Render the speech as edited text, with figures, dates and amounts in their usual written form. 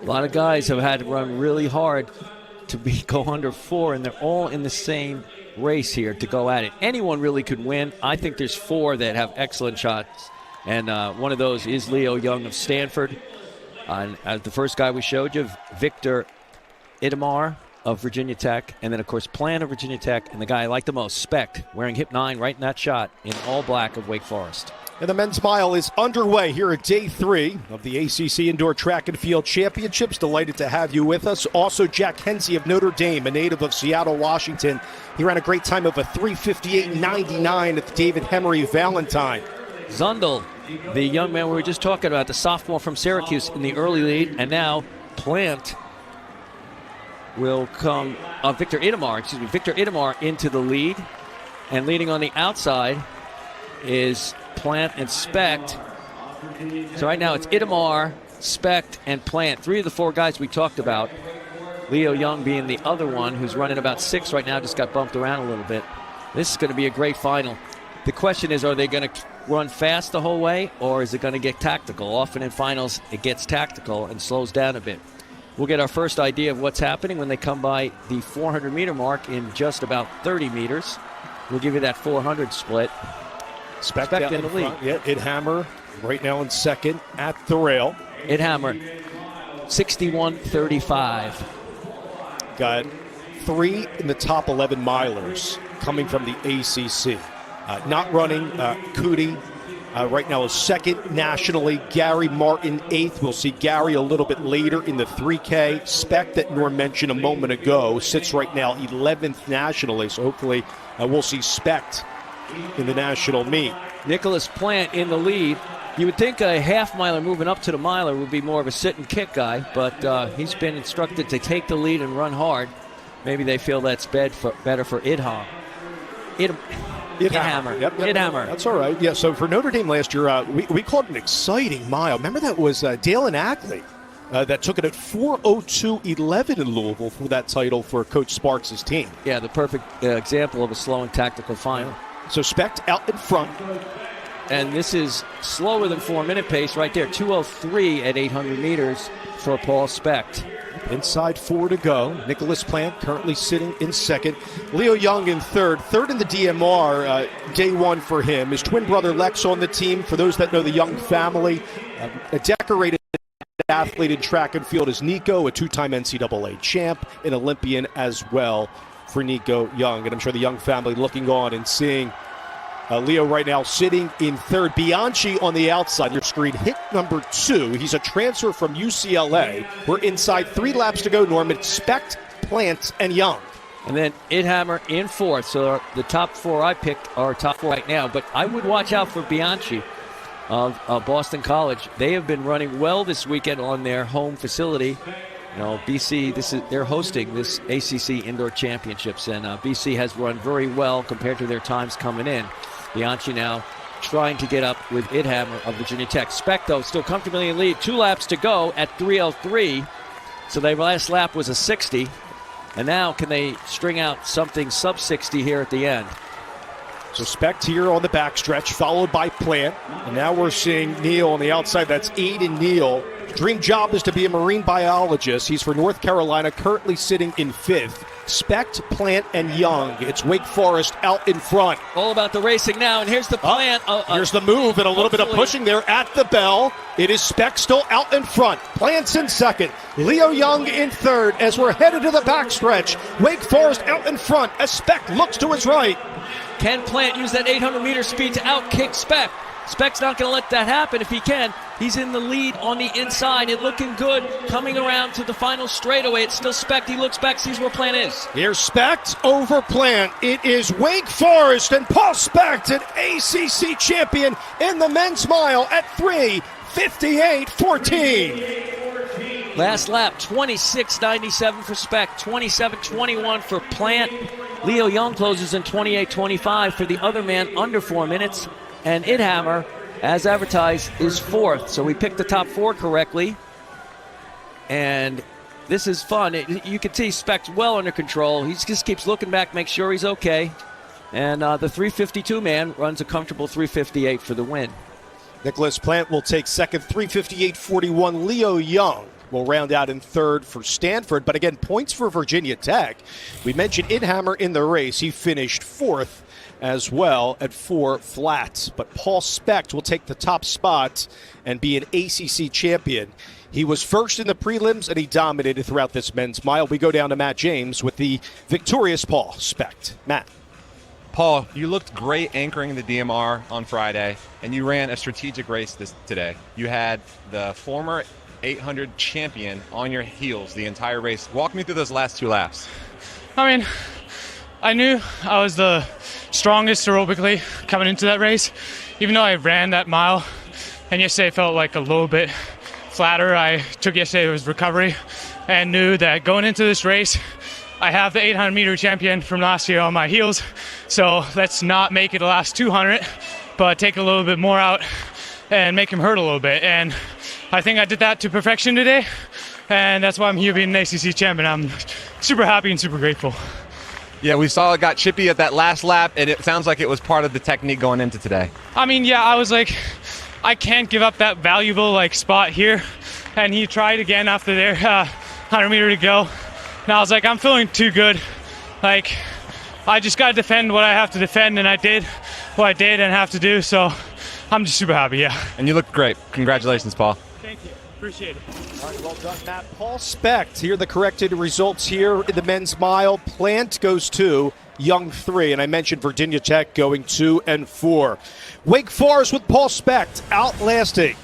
A lot of guys have had to run really hard to go under 4, and they're all in the same race here to go at it. Anyone really could win. I think there's 4 that have excellent shots, and one of those is Leo Young of Stanford. As the first guy we showed you, Victor Itamar of Virginia Tech, and then, of course, Plant of Virginia Tech, and the guy I like the most, Specht, wearing hip 9 right in that shot in all black of Wake Forest. And the men's mile is underway here at day 3 of the ACC Indoor Track and Field Championships. Delighted to have you with us. Also, Jack Hensey of Notre Dame, a native of Seattle, Washington. He ran a great time of a 3:58.99 at the David Henry Valentine. Zundel, the young man we were just talking about, the sophomore from Syracuse, in the early lead, and now Plant will come, Victor Itamar into the lead, and leading on the outside is Plant and Specht. So right now it's Itamar, Specht, and Plant. 3 of the 4 guys we talked about. Leo Young being the other one who's running about 6 right now, just got bumped around a little bit. This is going to be a great final. The question is, are they going to run fast the whole way, or is it going to get tactical? Often in finals, it gets tactical and slows down a bit. We'll get our first idea of what's happening when they come by the 400-meter mark in just about 30 meters. We'll give you that 400 split. Specht in the lead. Yeah, Idhammer right now in second at the rail. Idhammer, 61.35. Got 3 in the top 11 milers coming from the ACC. Not running, Cootie right now is second nationally. Gary Martin 8th. We'll see Gary a little bit later in the 3K. Specht, that Norm mentioned a moment ago, sits right now 11th nationally. So hopefully we'll see Specht in the national meet. Nicholas Plant in the lead. You would think a half miler moving up to the miler would be more of a sit and kick guy, but he's been instructed to take the lead and run hard. Maybe they feel that's better for Idhammer. Yep. Idhammer. That's all right. Yeah, so for Notre Dame last year, we called it an exciting mile. Remember that was Dalen Ackley that took it at 4:02.11 in Louisville for that title for Coach Sparks' team. Yeah, the perfect example of a slow and tactical final. So Specht out in front. And this is slower than 4-minute pace right there. 2:03 at 800 meters for Paul Specht. Inside 4 to go. Nicholas Plant currently sitting in second. Leo Young in third. Third in the DMR, day 1 for him. His twin brother Lex on the team. For those that know the Young family, a decorated athlete in track and field is Nico, a 2-time NCAA champ, an Olympian as well for Nico Young. And I'm sure the Young family looking on and seeing Leo right now sitting in third. Bianchi on the outside. Your screen hit number 2. He's a transfer from UCLA. We're inside 3 laps to go, Norman. Specht, Plant, and Young. And then Idhammer in 4th. So the top 4 I picked are top 4 right now. But I would watch out for Bianchi of Boston College. They have been running well this weekend on their home facility. You know, BC, they're hosting this ACC Indoor Championships, and BC has run very well compared to their times coming in. Bianchi now trying to get up with Idhammer of Virginia Tech. Specht, though, still comfortably in lead. 2 laps to go at 3:03. So their last lap was a 60. And now can they string out something sub-60 here at the end? So Specht here on the backstretch, followed by Plant. And now we're seeing Neal on the outside. That's Aiden Neal. Dream job is to be a marine biologist. He's for North Carolina, currently sitting in 5th. Specht, Plant, and Young. It's Wake Forest out in front. All about the racing now, and here's the Plant. Here's the move and a little bit of pushing there at the bell. It is Specht still out in front. Plant's in second. Leo Young in third as we're headed to the backstretch. Wake Forest out in front as Specht looks to his right. Can Plant use that 800-meter speed to outkick Specht? Specht's not going to let that happen if he can. He's in the lead on the inside. It looking good. Coming around to the final straightaway. It's still Specht. He looks back, sees where Plant is. Here's Specht over Plant. It is Wake Forest and Paul Specht, an ACC champion in the men's mile at 3:58.14. Last lap, 26.97 for Specht, 27.21 for Plant. Leo Young closes in 28.25 for the other man under 4 minutes. And Idhammer, as advertised, is 4th. So we picked the top 4 correctly. And this is fun. You can see Specht's well under control. He just keeps looking back, make sure he's okay. And the 352 man runs a comfortable 3:58 for the win. Nicholas Plant will take second, 3:58.41. Leo Young will round out in third for Stanford. But again, points for Virginia Tech. We mentioned Inhammer in the race. He finished fourth as well at 4 flats. But Paul Specht will take the top spot and be an ACC champion. He was first in the prelims, and he dominated throughout this men's mile. We go down to Matt James with the victorious Paul Specht. Matt. Paul, you looked great anchoring the DMR on Friday, and you ran a strategic race today. You had the former 800 champion on your heels the entire race. Walk me through those last 2 laps. I mean, I knew I was the strongest aerobically coming into that race. Even though I ran that mile, and yesterday felt like a little bit flatter, I took yesterday as recovery and knew that going into this race, I have the 800-meter champion from last year on my heels, so let's not make it the last 200, but take a little bit more out and make him hurt a little bit. And I think I did that to perfection today, and that's why I'm here being an ACC champion. I'm super happy and super grateful. Yeah, we saw it got chippy at that last lap, and it sounds like it was part of the technique going into today. I mean, yeah, I was like, I can't give up that valuable spot here, and he tried again after there, 100 meter to go. And I was like, I'm feeling too good. I just got to defend what I have to defend, and I did what I did and have to do, so I'm just super happy, yeah. And you looked great. Congratulations, Paul. Thank you. Appreciate it. All right, well done, Matt. Paul Specht. Here are the corrected results here in the men's mile. Plant goes 2, Young 3, and I mentioned Virginia Tech going 2 and 4. Wake Forest with Paul Specht outlasting